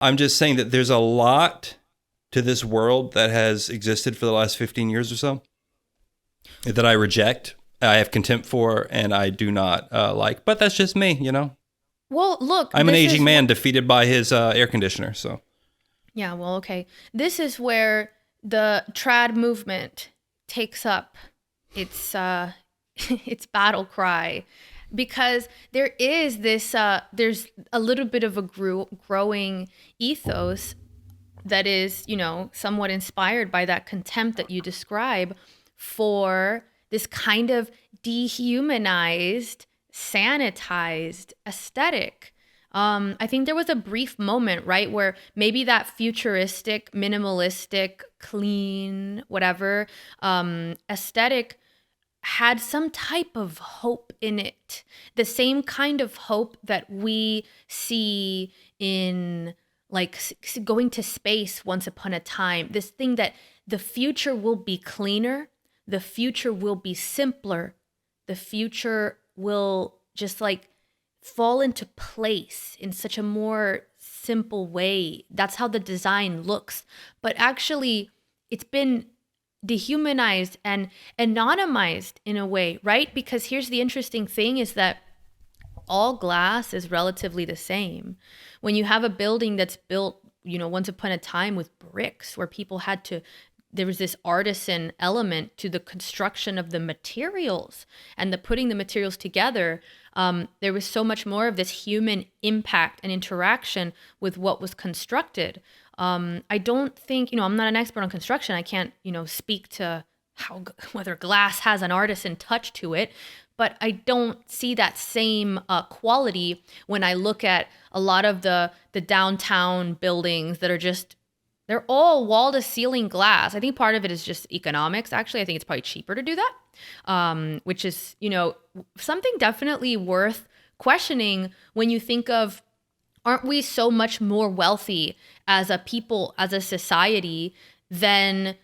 I'm just saying that there's a lot to this world that has existed for the last 15 years or so that I reject, I have contempt for, and I do not like. But that's just me, you know? Well, look, I'm an aging man defeated by his air conditioner, so. yeah, well, okay. This is where the trad movement takes up its its battle cry, because there is this there's a little bit of a growing ethos that is, somewhat inspired by that contempt that you describe for this kind of dehumanized, sanitized aesthetic. I think there was a brief moment, right, where maybe that futuristic, minimalistic, clean, whatever aesthetic had some type of hope in it. The same kind of hope that we see in like going to space once upon a time. This thing that the future will be cleaner, the future will be simpler, the future will just like fall into place in such a more simple way. That's how the design looks. But actually, it's been dehumanized and anonymized in a way, right? Because here's the interesting thing is that all glass is relatively the same. When you have a building that's built, once upon a time with bricks where people had to, there was this artisan element to the construction of the materials and the putting the materials together. There was so much more of this human impact and interaction with what was constructed. I don't think, I'm not an expert on construction. I can't, speak to whether glass has an artisan touch to it, but I don't see that same quality when I look at a lot of the downtown buildings that are just, they're all wall to ceiling glass. I think part of it is just economics. Actually, I think it's probably cheaper to do that, which is, something definitely worth questioning when you think of, aren't we so much more wealthy as a people, as a society, than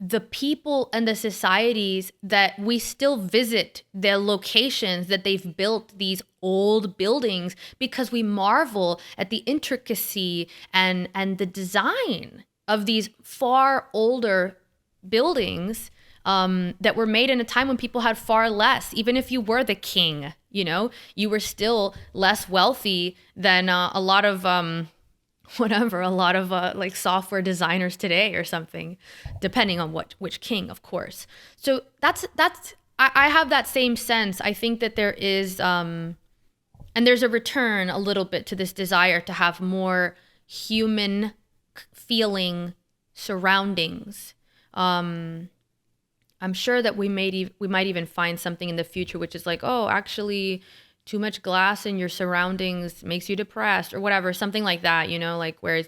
the people and the societies that we still visit their locations that they've built these old buildings, because we marvel at the intricacy and the design of these far older buildings that were made in a time when people had far less. Even if you were the king, you were still less wealthy than a lot of like software designers today or something, depending on which king, of course. So that's I have that same sense. I think that there is and there's a return a little bit to this desire to have more human feeling surroundings. I'm sure that we might even find something in the future which is like, oh, actually too much glass in your surroundings makes you depressed or whatever, something like that, like where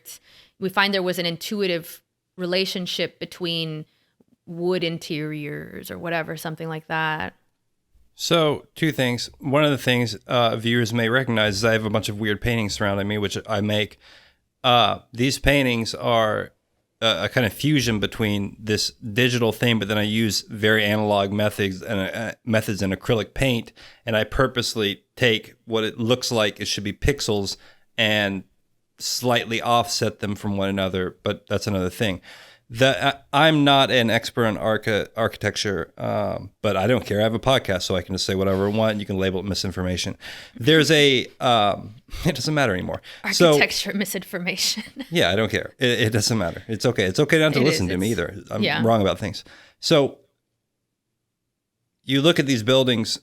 we find there was an intuitive relationship between wood interiors or whatever, something like that. So, two things. One of the things viewers may recognize is I have a bunch of weird paintings surrounding me, which I make. These paintings are a kind of fusion between this digital thing, but then I use very analog methods and acrylic paint, and I purposely take what it looks like it should be pixels and slightly offset them from one another. But that's another thing. I'm not an expert on architecture, but I don't care. I have a podcast, so I can just say whatever I want. You can label it misinformation. There's it doesn't matter anymore. Architecture misinformation. Yeah, I don't care. It doesn't matter. It's okay. It's okay not to listen to me either. I'm wrong about things. So you look at these buildings,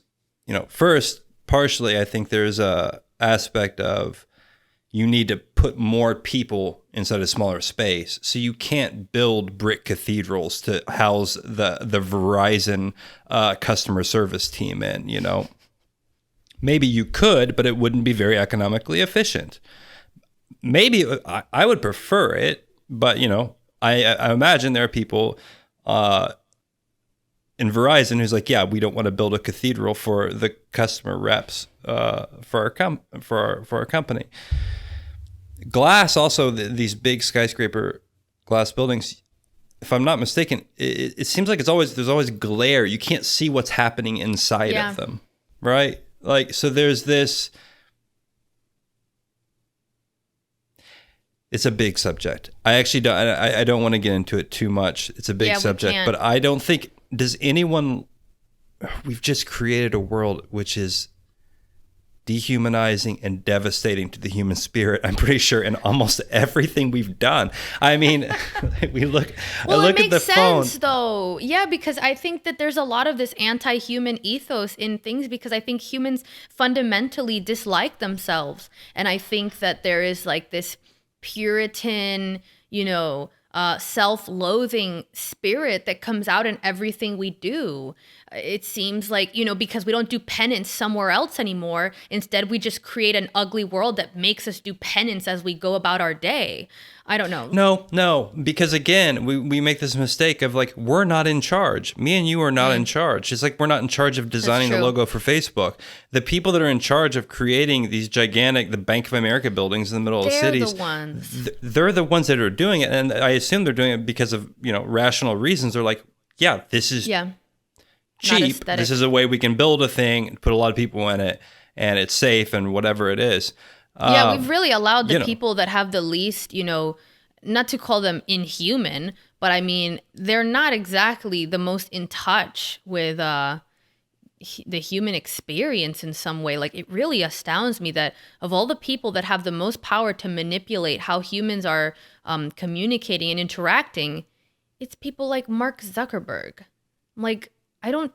first, partially, I think there's a aspect of you need to put more people inside a smaller space. So you can't build brick cathedrals to house the Verizon customer service team in, Maybe you could, but it wouldn't be very economically efficient. Maybe I would prefer it, but, I imagine there are people in Verizon who's like, yeah, we don't want to build a cathedral for the customer reps for our company. Glass, also, these big skyscraper glass buildings, if I'm not mistaken, it seems like there's always glare. You can't see what's happening inside of them, right? Like, so there's this. It's a big subject. I actually don't. I don't want to get into it too much. It's a big Yeah, we subject, can't. but I don't think does anyone. We've just created a world which is dehumanizing and devastating to the human spirit. I'm pretty sure in almost everything we've done. I mean, we look. Well, I look it at the makes phone. sense though. Yeah, because I think that there's a lot of this anti-human ethos in things because I think humans fundamentally dislike themselves. And I think that there is like this Puritan, self-loathing spirit that comes out in everything we do. It seems like, because we don't do penance somewhere else anymore. Instead, we just create an ugly world that makes us do penance as we go about our day. I don't know. No, because again, we make this mistake of like, we're not in charge. Me and you are not in charge. It's like we're not in charge of designing the true. logo for Facebook. The people that are in charge of creating these gigantic, the Bank of America buildings in the middle of They're cities, the ones. they're the ones that are doing it. And I assume they're doing it because of, rational reasons. They're like, yeah, this is Yeah. cheap. aesthetic. This is a way we can build a thing, put a lot of people in it, and it's safe and whatever it is. Yeah, we've really allowed the you know. people that have the least, not to call them inhuman, but I mean, they're not exactly the most in touch with the human experience in some way. Like, it really astounds me that of all the people that have the most power to manipulate how humans are communicating and interacting, it's people like Mark Zuckerberg. Like, I don't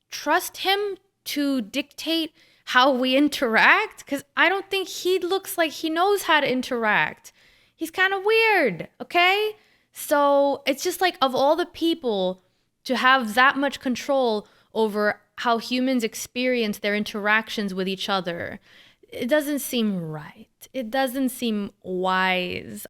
trust him to dictate how we interact because I don't think he looks like he knows how to interact. He's kind of weird, okay? So it's just like, of all the people to have that much control over how humans experience their interactions with each other, it doesn't seem right. It doesn't seem wise.